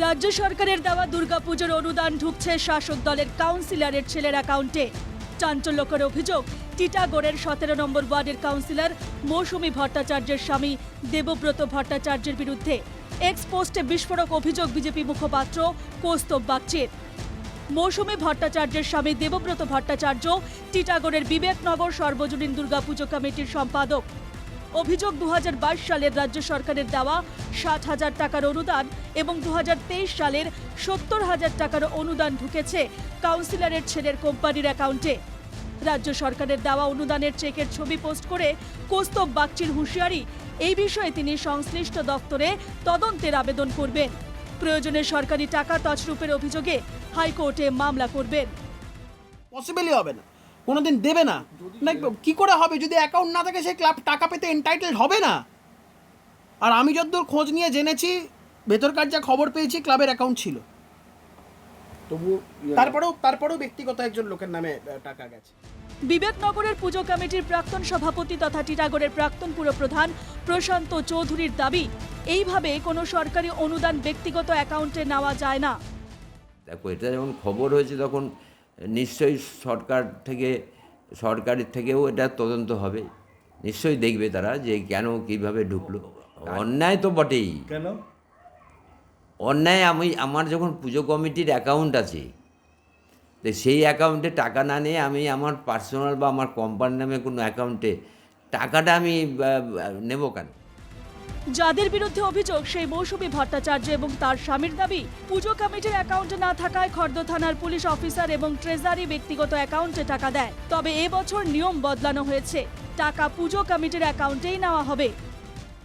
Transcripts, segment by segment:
রাজ্য সরকারের দেওয়া দুর্গাপুজোর অনুদান ঢুকছে শাসক দলের কাউন্সিলরের ছেলের অ্যাকাউন্টে। চাঞ্চল্যকর অভিযোগ, টিটাগড়ের 17 নম্বর ওয়ার্ডের কাউন্সিলর মৌসুমী ভট্টাচার্যের স্বামী দেবব্রত ভট্টাচার্যের বিরুদ্ধে। এক্স পোস্টে বিস্ফোরক অভিযোগ বিজেপি মুখপাত্র কৌস্তব বাগচির। মৌসুমী ভট্টাচার্যের স্বামী দেবব্রত ভট্টাচার্য টিটাগড়ের বিবেকনগর সর্বজনীন দুর্গাপুজো কমিটির সম্পাদক। অভিযোগ 2022 সালের রাজ্য সরকারের দেওয়া 60,000 টাকার অনুদান এবং 2023 সালের 70,000 টাকার অনুদান ঢুকেছে কাউন্সিলরের ছেলের কোম্পানির অ্যাকাউন্টে। রাজ্য সরকারের দেওয়া অনুদানের চেকের ছবি পোস্ট করে কৌস্তব বাগচির হুঁশিয়ারি, এই বিষয়ে তিনি সংশ্লিষ্ট দপ্তরে তদন্তের আবেদন করবেন। প্রয়োজনে সরকারি টাকা তছরূপের অভিযোগে হাইকোর্টে মামলা করবেন। পসিবলই হবে না, কোনোদিন দেবে না। কি করে হবে যদি অ্যাকাউন্ট না থাকে? সেই ক্লাব টাকা পেতে এন্টাইটেলড হবে না। আর আমি যতদূর খোঁজ নিয়ে জেনেছি, ভেতরকার যা খবর পেয়েছি, ক্লাবের অ্যাকাউন্ট ছিল। তবু তারপরেও ব্যক্তিগত একজন লোকের নামে টাকা গেছে। বিবেকনগরের পুজো কমিটির প্রাক্তন সভাপতি তথা টিটাগড়ের প্রাক্তন পুরপ্রধান প্রশান্ত চৌধুরীর দাবি, এইভাবে কোনো সরকারি অনুদান ব্যক্তিগত অ্যাকাউন্টে নেওয়া যায় না। দেখো, এটা যখন খবর হয়েছে তখন নিশ্চয়ই সরকারের থেকেও এটা তদন্ত হবে। নিশ্চয়ই দেখবে তারা যে কেন কিভাবে ঢুকলো। অন্যায় তো বটেই। কেন অন্যায়, আমার যখন পুজো কমিটির অ্যাকাউন্ট আছে, তো সেই অ্যাকাউন্টে টাকা না নিয়ে আমি আমার পার্সোনাল বা আমার কোম্পানির নামে কোনো অ্যাকাউন্টে টাকাটা আমি নেব কেন? যাদের বিরুদ্ধে অভিযোগ সেই মৌসুমী ভট্টাচার্য এবং তার স্বামীর দাবি, পুজো কমিটির অ্যাকাউন্টে না থাকায় খর্দ থানার পুলিশ অফিসার এবং ট্রেজারি ব্যক্তিগত অ্যাকাউন্টে টাকা দেয়। তবে এবছর নিয়ম বদলানো হয়েছে, টাকা পুজো কমিটির অ্যাকাউন্টেই নেওয়া হবে।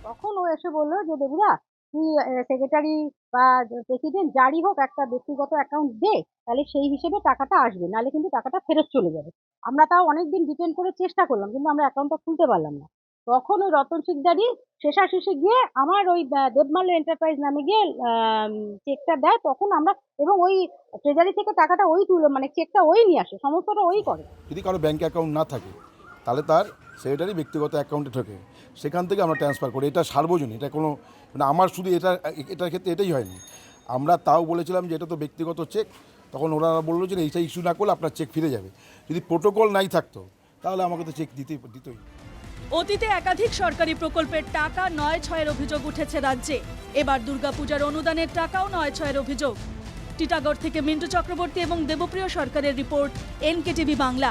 তখন ও এসে বললো যে দেবুরা, তুই সেক্রেটারি বা প্রেসিডেন্ট যারই হোক একটা ব্যক্তিগত অ্যাকাউন্ট দে, তাহলে সেই হিসেবে টাকাটা আসবে, নাহলে কিন্তু টাকাটা ফেরত চলে যাবে। আমরা তাও অনেকদিন ডিটেন করে চেষ্টা করলাম, কিন্তু আমরা অ্যাকাউন্টটা খুলতে পারলাম না। তখন ওই রতন শিকদারি শেষে গিয়ে আমার ওই দেবমাল্য এন্টারপ্রাইজ নামে গিয়ে চেকটা দেয়। তখন আমরা, এবং ওই ট্রেজারি থেকে টাকাটা ওই তুলে, মানে চেকটা ওই নিয়ে আসে, সমস্তটা ওই করে। যদি কারো ব্যাঙ্ক অ্যাকাউন্ট না থাকে তাহলে তার সেক্রেটারি ব্যক্তিগত অ্যাকাউন্টে ঢোকে, সেখান থেকে আমরা ট্রান্সফার করি। এটা সার্বজনীন, এটা কোনো মানে আমার শুধু এটার ক্ষেত্রে এটাই হয়নি। আমরা তাও বলেছিলাম যে এটা তো ব্যক্তিগত চেক, তখন ওরা বললো যে এইটা ইস্যু না করলে আপনার চেক ফিরে যাবে। যদি প্রোটোকল নাই থাকতো তাহলে আমাকে তো চেক দিতই। অতীতে একাধিক সরকারি প্রকল্পের টাকা ৯/৬-এর অভিযোগ উঠেছে রাজ্যে। এবার দুর্গাপূজার অনুদানের টাকাও ৯/৬-এর অভিযোগ। টিটাগড় থেকে মিন্টু চক্রবর্তী এবং দেবপ্রিয় সরকারের রিপোর্ট, NKTV বাংলা।